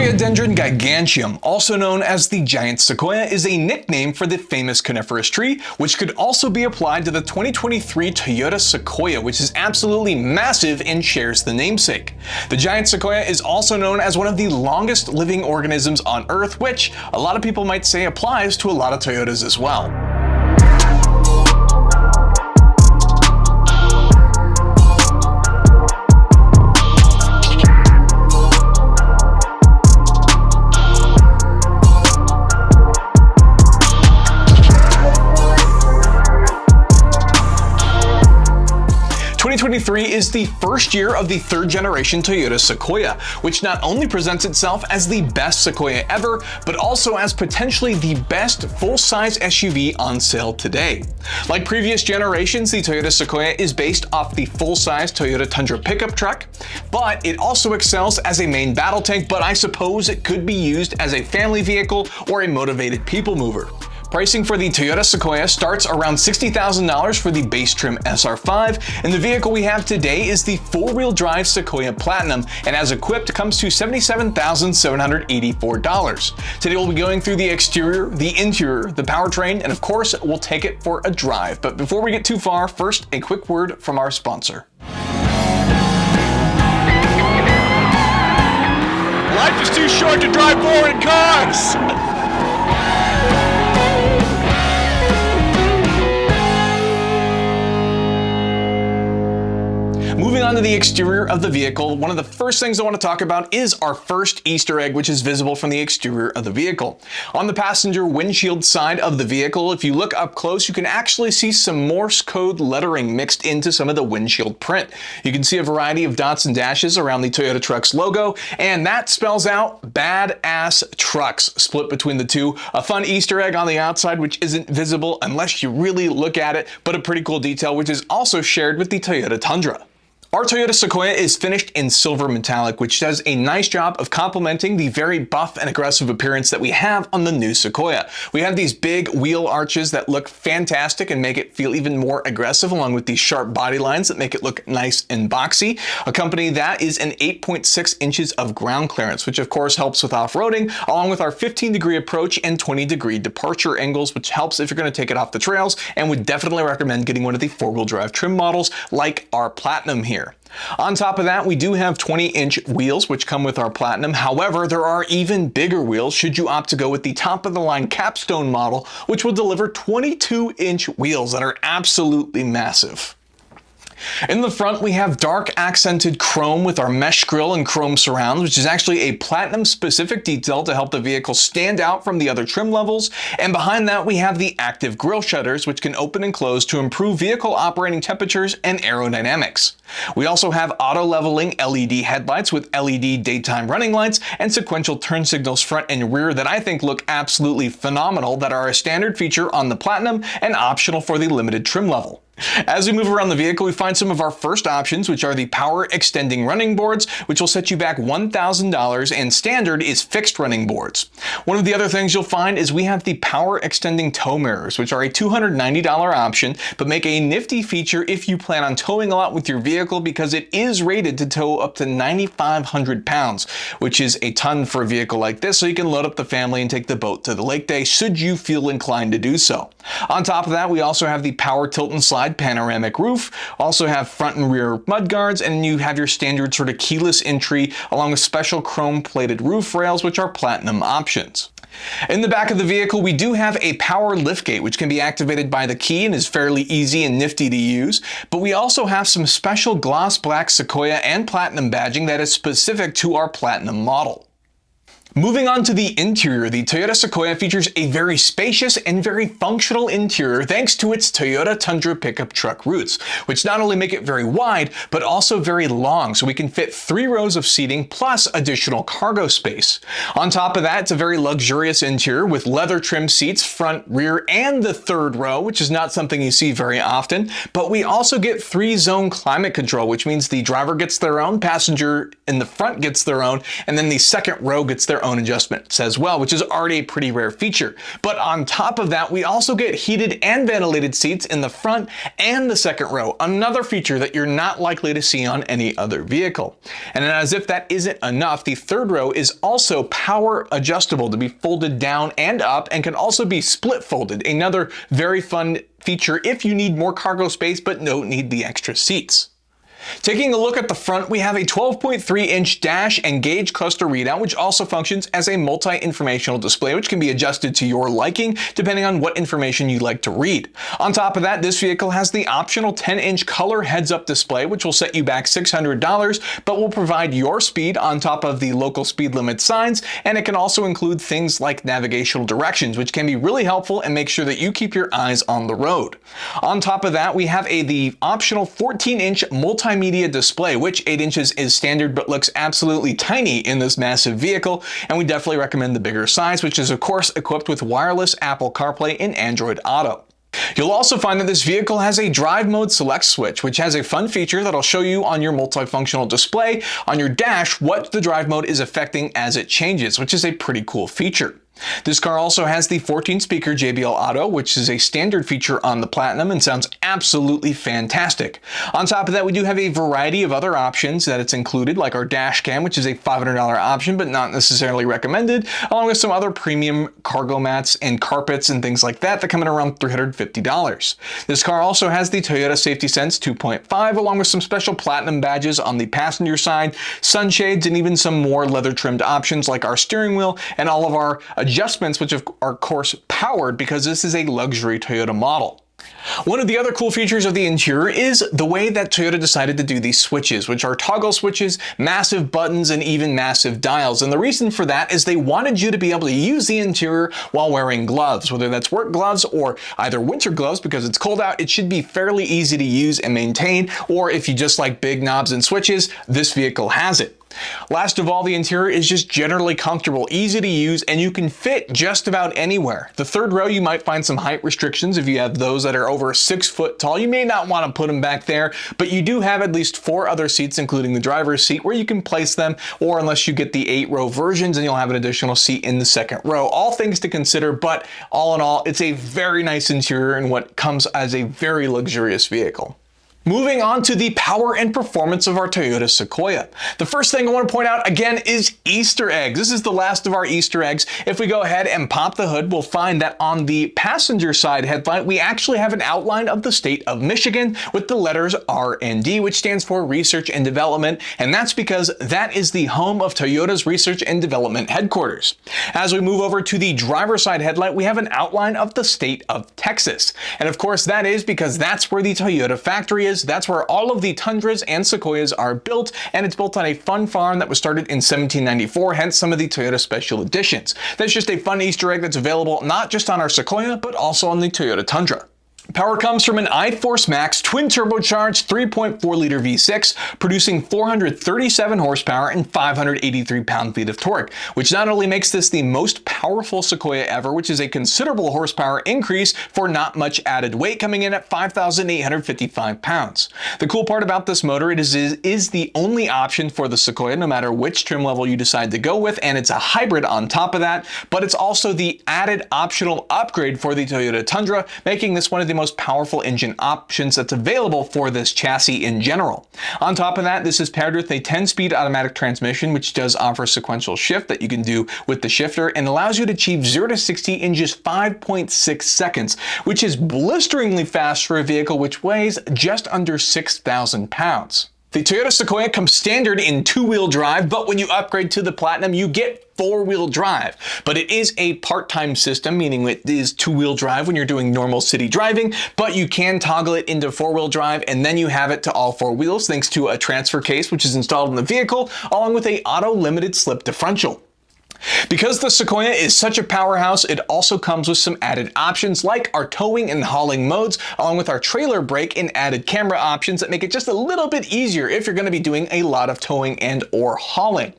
Sequoia giganteum, also known as the giant sequoia, is a nickname for the famous coniferous tree, which could also be applied to the 2023 Toyota Sequoia, which is absolutely massive and shares the namesake. The giant sequoia is also known as one of the longest living organisms on Earth, which a lot of people might say applies to a lot of Toyotas as well. Is the first year of the third generation Toyota Sequoia, which not only presents itself as the best Sequoia ever, but also as potentially the best full-size SUV on sale today. Like previous generations, the Toyota Sequoia is based off the full-size Toyota Tundra pickup truck, but it also excels as a main battle tank, but I suppose it could be used as a family vehicle or a motivated people mover. Pricing for the Toyota Sequoia starts around $60,000 for the base trim SR5, and the vehicle we have today is the four-wheel drive Sequoia Platinum, and as equipped comes to $77,784. Today we'll be going through the exterior, the interior, the powertrain, and of course we'll take it for a drive. But before we get too far, first a quick word from our sponsor. Life is too short to drive boring cars! Moving on to the exterior of the vehicle, one of the first things I want to talk about is our first Easter egg, which is visible from the exterior of the vehicle. On the passenger windshield side of the vehicle, if you look up close, you can actually see some Morse code lettering mixed into some of the windshield print. You can see a variety of dots and dashes around the Toyota Trucks logo, and that spells out Badass Trucks, split between the two. A fun Easter egg on the outside, which isn't visible unless you really look at it, but a pretty cool detail, which is also shared with the Toyota Tundra. Our Toyota Sequoia is finished in silver metallic, which does a nice job of complementing the very buff and aggressive appearance that we have on the new Sequoia. We have these big wheel arches that look fantastic and make it feel even more aggressive, along with these sharp body lines that make it look nice and boxy. Accompanying that is an 8.6 inches of ground clearance, which of course helps with off-roading, along with our 15-degree approach and 20-degree departure angles, which helps if you're going to take it off the trails, and would definitely recommend getting one of the four-wheel drive trim models like our Platinum here. On top of that, we do have 20-inch wheels, which come with our Platinum. However, there are even bigger wheels should you opt to go with the top-of-the-line capstone model, which will deliver 22-inch wheels that are absolutely massive. In the front, we have dark accented chrome with our mesh grille and chrome surrounds, which is actually a Platinum specific detail to help the vehicle stand out from the other trim levels. And behind that, we have the active grille shutters, which can open and close to improve vehicle operating temperatures and aerodynamics. We also have auto leveling LED headlights with LED daytime running lights and sequential turn signals front and rear that I think look absolutely phenomenal, that are a standard feature on the Platinum and optional for the limited trim level. As we move around the vehicle, we find some of our first options, which are the power extending running boards, which will set you back $1,000, and standard is fixed running boards. One of the other things you'll find is we have the power extending tow mirrors, which are a $290 option, but make a nifty feature if you plan on towing a lot with your vehicle, because it is rated to tow up to 9,500 pounds, which is a ton for a vehicle like this, so you can load up the family and take the boat to the lake day should you feel inclined to do so. On top of that, we also have the power tilt and slide panoramic roof, also have front and rear mud guards, and you have your standard sort of keyless entry along with special chrome plated roof rails, which are Platinum options. In the back of the vehicle, we do have a power liftgate, which can be activated by the key and is fairly easy and nifty to use, but we also have some special gloss black Sequoia and Platinum badging that is specific to our Platinum model. Moving on to the interior, the Toyota Sequoia features a very spacious and very functional interior thanks to its Toyota Tundra pickup truck roots, which not only make it very wide, but also very long, so we can fit 3 rows of seating plus additional cargo space. On top of that, it's a very luxurious interior with leather trim seats, front, rear, and the 3rd row, which is not something you see very often, but we also get 3-zone climate control, which means the driver gets their own, passenger in the front gets their own, and then the 2nd row gets their own own adjustments as well, which is already a pretty rare feature. But on top of that, we also get heated and ventilated seats in the front and the second row, another feature that you're not likely to see on any other vehicle. And as if that isn't enough, the third row is also power adjustable to be folded down and up, and can also be split folded, another very fun feature if you need more cargo space but don't need the extra seats. Taking a look at the front, we have a 12.3-inch dash and gauge cluster readout, which also functions as a multi-informational display, which can be adjusted to your liking depending on what information you like to read. On top of that, this vehicle has the optional 10-inch color heads-up display, which will set you back $600, but will provide your speed on top of the local speed limit signs, and it can also include things like navigational directions, which can be really helpful and make sure that you keep your eyes on the road. On top of that, we have the optional 14-inch multimedia display, which 8 inches is standard but looks absolutely tiny in this massive vehicle, and we definitely recommend the bigger size, which is of course equipped with wireless Apple CarPlay and Android Auto. You'll also find that this vehicle has a drive mode select switch, which has a fun feature that'll show you on your multifunctional display on your dash what the drive mode is affecting as it changes, which is a pretty cool feature. This car also has the 14-speaker JBL Auto, which is a standard feature on the Platinum and sounds absolutely fantastic. On top of that, we do have a variety of other options that it's included, like our dash cam, which is a $500 option but not necessarily recommended, along with some other premium cargo mats and carpets and things like that come in around $350. This car also has the Toyota Safety Sense 2.5, along with some special Platinum badges on the passenger side, sunshades, and even some more leather-trimmed options like our steering wheel and all of our adjustments, which are of course powered because this is a luxury Toyota model. One of the other cool features of the interior is the way that Toyota decided to do these switches, which are toggle switches, massive buttons, and even massive dials. And the reason for that is they wanted you to be able to use the interior while wearing gloves, whether that's work gloves or either winter gloves because it's cold out. It should be fairly easy to use and maintain, or if you just like big knobs and switches, this vehicle has it. Last of all, the interior is just generally comfortable, easy to use, and you can fit just about anywhere. The third row, you might find some height restrictions. If you have those that are over 6 foot tall, you may not want to put them back there, but you do have at least 4 other seats, including the driver's seat, where you can place them, or unless you get the 8-row versions, and you'll have an additional seat in the second row. All things to consider, but all in all, it's a very nice interior and what comes as a very luxurious vehicle. Moving on to the power and performance of our Toyota Sequoia. The first thing I want to point out again is Easter eggs. This is the last of our Easter eggs. If we go ahead and pop the hood, we'll find that on the passenger side headlight, we actually have an outline of the state of Michigan with the letters R&D, which stands for Research and Development, and that's because that is the home of Toyota's Research and Development headquarters. As we move over to the driver's side headlight, we have an outline of the state of Texas. And of course, that is because that's where the Toyota factory is. That's where all of the Tundras and Sequoias are built, and it's built on a fun farm that was started in 1794, hence some of the Toyota Special Editions. That's just a fun Easter egg that's available not just on our Sequoia, but also on the Toyota Tundra. Power comes from an iForce Max twin-turbocharged 3.4-liter V6, producing 437 horsepower and 583 pound-feet of torque, which not only makes this the most powerful Sequoia ever, which is a considerable horsepower increase for not much added weight, coming in at 5,855 pounds. The cool part about this motor is the only option for the Sequoia, no matter which trim level you decide to go with, and it's a hybrid on top of that, but it's also the added optional upgrade for the Toyota Tundra, making this one of the most powerful engine options that's available for this chassis in general. On top of that, this is paired with a 10-speed automatic transmission, which does offer sequential shift that you can do with the shifter and allows you to achieve 0 to 60 in just 5.6 seconds, which is blisteringly fast for a vehicle which weighs just under 6,000 pounds. The Toyota Sequoia comes standard in 2-wheel drive, but when you upgrade to the Platinum, you get 4-wheel drive. But it is a part-time system, meaning it is 2-wheel drive when you're doing normal city driving, but you can toggle it into 4-wheel drive, and then you have it to all 4 wheels thanks to a transfer case, which is installed in the vehicle, along with a auto-limited slip differential. Because the Sequoia is such a powerhouse, it also comes with some added options like our towing and hauling modes, along with our trailer brake and added camera options that make it just a little bit easier if you're going to be doing a lot of towing and or hauling.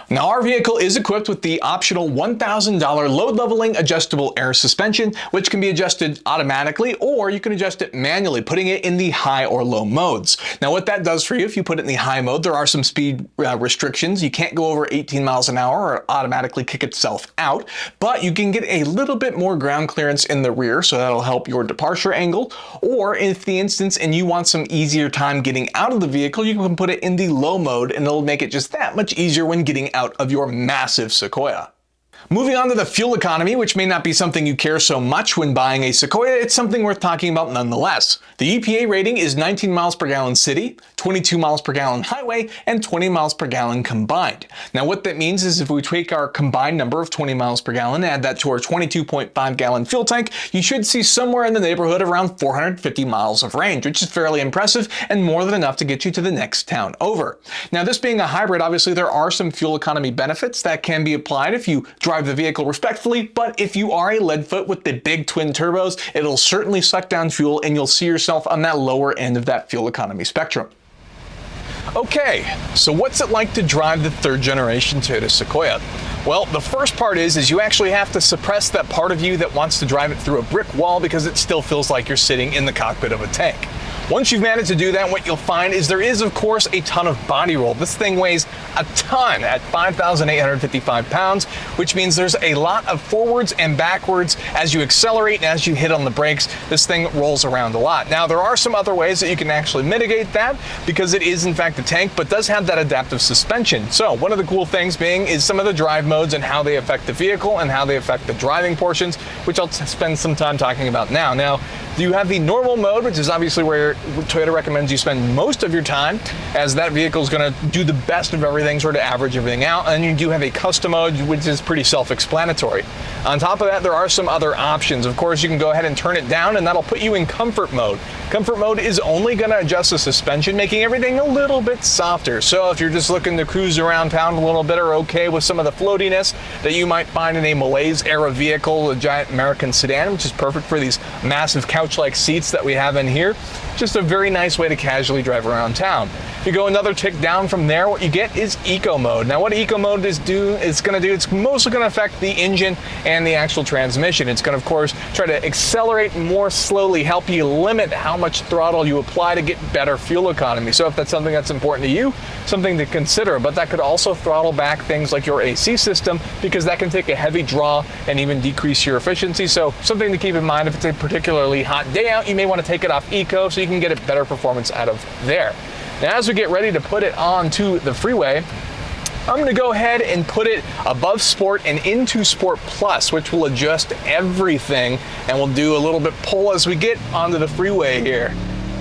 Now, our vehicle is equipped with the optional $1,000 load leveling adjustable air suspension, which can be adjusted automatically, or you can adjust it manually, putting it in the high or low modes. Now, what that does for you, if you put it in the high mode, there are some speed restrictions. You can't go over 18 miles an hour or automatic automatically kick itself out, but you can get a little bit more ground clearance in the rear, so that'll help your departure angle. Or if the instance and you want some easier time getting out of the vehicle, you can put it in the low mode and it'll make it just that much easier when getting out of your massive Sequoia. Moving on to the fuel economy, which may not be something you care so much when buying a Sequoia, it's something worth talking about nonetheless. The EPA rating is 19 miles per gallon city, 22 miles per gallon highway, and 20 miles per gallon combined. Now what that means is if we take our combined number of 20 miles per gallon, add that to our 22.5 gallon fuel tank, you should see somewhere in the neighborhood around 450 miles of range, which is fairly impressive and more than enough to get you to the next town over. Now this being a hybrid, obviously there are some fuel economy benefits that can be applied if you drive the vehicle respectfully, but if you are a lead foot with the big twin turbos, it'll certainly suck down fuel and you'll see yourself on that lower end of that fuel economy spectrum. Okay, so what's it like to drive the third generation Toyota Sequoia? Well, the first part is you actually have to suppress that part of you that wants to drive it through a brick wall because it still feels like you're sitting in the cockpit of a tank. Once you've managed to do that, what you'll find is there is, of course, a ton of body roll. This thing weighs a ton at 5,855 pounds, which means there's a lot of forwards and backwards as you accelerate and as you hit on the brakes. This thing rolls around a lot. Now, there are some other ways that you can actually mitigate that because it is, in fact, a tank, but does have that adaptive suspension. So one of the cool things being is some of the drive modes and how they affect the vehicle and how they affect the driving portions, which I'll spend some time talking about now. Now, you have the normal mode, which is obviously where Toyota recommends you spend most of your time, as that vehicle is going to do the best of everything, sort of average everything out. And you do have a custom mode, which is pretty self-explanatory. On top of that, there are some other options. Of course, you can go ahead and turn it down, and that'll put you in comfort mode. Comfort mode is only going to adjust the suspension, making everything a little bit softer. So if you're just looking to cruise around town a little bit or okay with some of the floatiness that you might find in a Malaise era vehicle, a giant American sedan, which is perfect for these massive couch-like seats that we have in here, just a very nice way to casually drive around town. If you go another tick down from there, what you get is eco mode. Now what eco mode is going to do, it's mostly going to affect the engine and the actual transmission. It's going to, of course, try to accelerate more slowly, help you limit how much throttle you apply to get better fuel economy. So if that's something that's important to you, something to consider. But that could also throttle back things like your AC system, because that can take a heavy draw and even decrease your efficiency. So something to keep in mind if it's a particularly hot day out, you may want to take it off eco so you can get a better performance out of there. Now, as we get ready to put it onto the freeway, I'm going to go ahead and put it above Sport and into Sport Plus, which will adjust everything, and we'll do a little bit pull as we get onto the freeway here.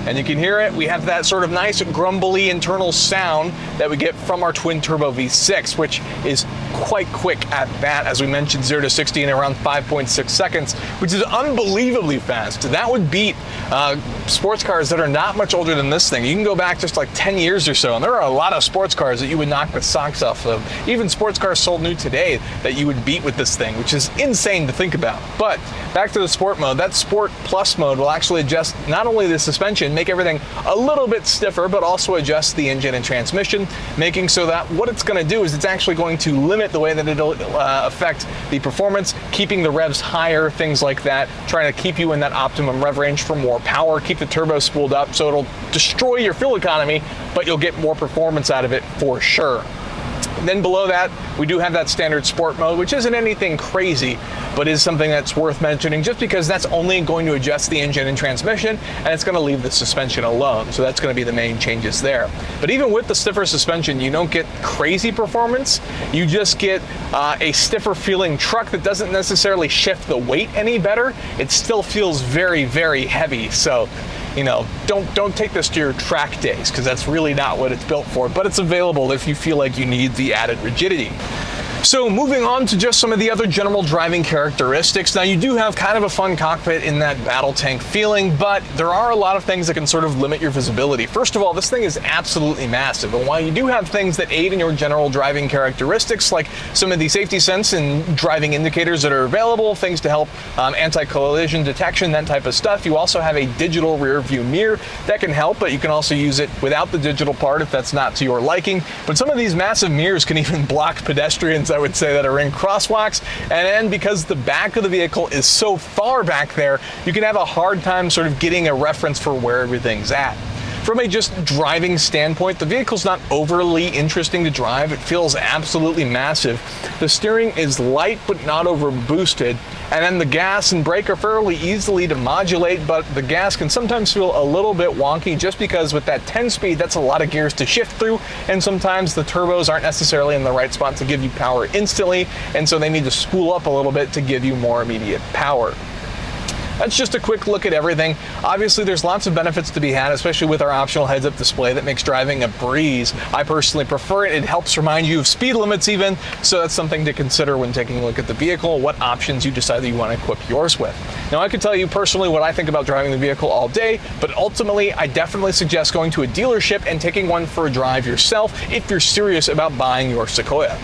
And you can hear it. We have that sort of nice grumbly internal sound that we get from our twin turbo V6, which is quite quick at that. As we mentioned, 0 to 60 in around 5.6 seconds, which is unbelievably fast. That would beat sports cars that are not much older than this thing. You can go back just like 10 years or so, and there are a lot of sports cars that you would knock the socks off of. Even sports cars sold new today that you would beat with this thing, which is insane to think about. But back to the sport mode. That Sport Plus mode will actually adjust not only the suspension, make everything a little bit stiffer, but also adjust the engine and transmission, making so that what it's going to do is it's actually going to limit the way that it'll affect the performance, keeping the revs higher, things like that, trying to keep you in that optimum rev range for more power, keep the turbo spooled up so it'll destroy your fuel economy, but you'll get more performance out of it for sure. Then below that, we do have that standard sport mode, which isn't anything crazy, but is something that's worth mentioning just because that's only going to adjust the engine and transmission, and it's going to leave the suspension alone. So that's going to be the main changes there. But even with the stiffer suspension, you don't get crazy performance. You just get a stiffer feeling truck that doesn't necessarily shift the weight any better. It still feels very, very heavy. So, you know, don't take this to your track days, because that's really not what it's built for, but it's available if you feel like you need the added rigidity. So moving on to just some of the other general driving characteristics. Now, you do have kind of a fun cockpit in that battle tank feeling, but there are a lot of things that can sort of limit your visibility. First of all, this thing is absolutely massive, and while you do have things that aid in your general driving characteristics, like some of the safety sense and driving indicators that are available, things to help anti-collision detection, that type of stuff, you also have a digital rear view mirror that can help, but you can also use it without the digital part if that's not to your liking. But some of these massive mirrors can even block pedestrians, I would say, that are in crosswalks, and then because the back of the vehicle is so far back there, you can have a hard time sort of getting a reference for where everything's at. From a just driving standpoint, the vehicle's not overly interesting to drive. It feels absolutely massive. The steering is light but not over boosted, and then the gas and brake are fairly easily to modulate, but the gas can sometimes feel a little bit wonky just because with that 10 speed, that's a lot of gears to shift through, and sometimes the turbos aren't necessarily in the right spot to give you power instantly, and so they need to spool up a little bit to give you more immediate power. That's just a quick look at everything. Obviously, there's lots of benefits to be had, especially with our optional heads-up display that makes driving a breeze. I personally prefer it. It helps remind you of speed limits even, so that's something to consider when taking a look at the vehicle, what options you decide that you want to equip yours with. Now, I could tell you personally what I think about driving the vehicle all day, but ultimately, I definitely suggest going to a dealership and taking one for a drive yourself if you're serious about buying your Sequoia.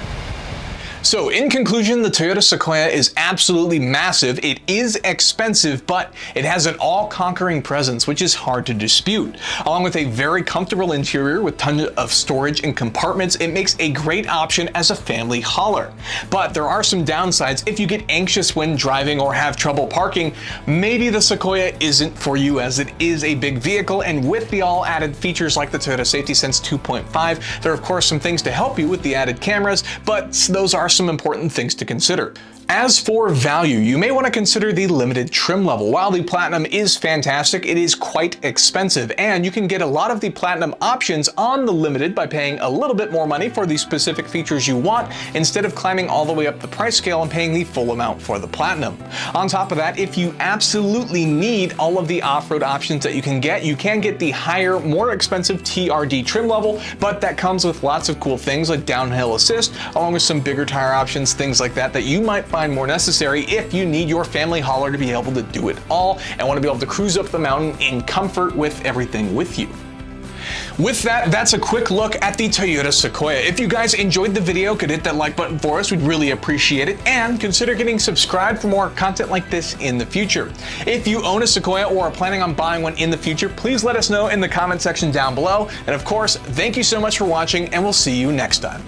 So in conclusion, the Toyota Sequoia is absolutely massive. It is expensive, but it has an all-conquering presence, which is hard to dispute. Along with a very comfortable interior with tons of storage and compartments, it makes a great option as a family hauler. But there are some downsides. If you get anxious when driving or have trouble parking, maybe the Sequoia isn't for you, as it is a big vehicle, and with the all added features like the Toyota Safety Sense 2.5, there are of course some things to help you with the added cameras, but those are some important things to consider. As for value, you may want to consider the limited trim level. While the Platinum is fantastic, it is quite expensive, and you can get a lot of the Platinum options on the Limited by paying a little bit more money for the specific features you want, instead of climbing all the way up the price scale and paying the full amount for the Platinum. On top of that, if you absolutely need all of the off-road options that you can get the higher, more expensive TRD trim level, but that comes with lots of cool things like downhill assist, along with some bigger tire options, things like that you might find more necessary if you need your family hauler to be able to do it all and want to be able to cruise up the mountain in comfort with everything with you. With that, that's a quick look at the Toyota Sequoia. If you guys enjoyed the video, could hit that like button for us, we'd really appreciate it, and consider getting subscribed for more content like this in the future. If you own a Sequoia or are planning on buying one in the future, please let us know in the comment section down below. And of course, thank you so much for watching, and we'll see you next time.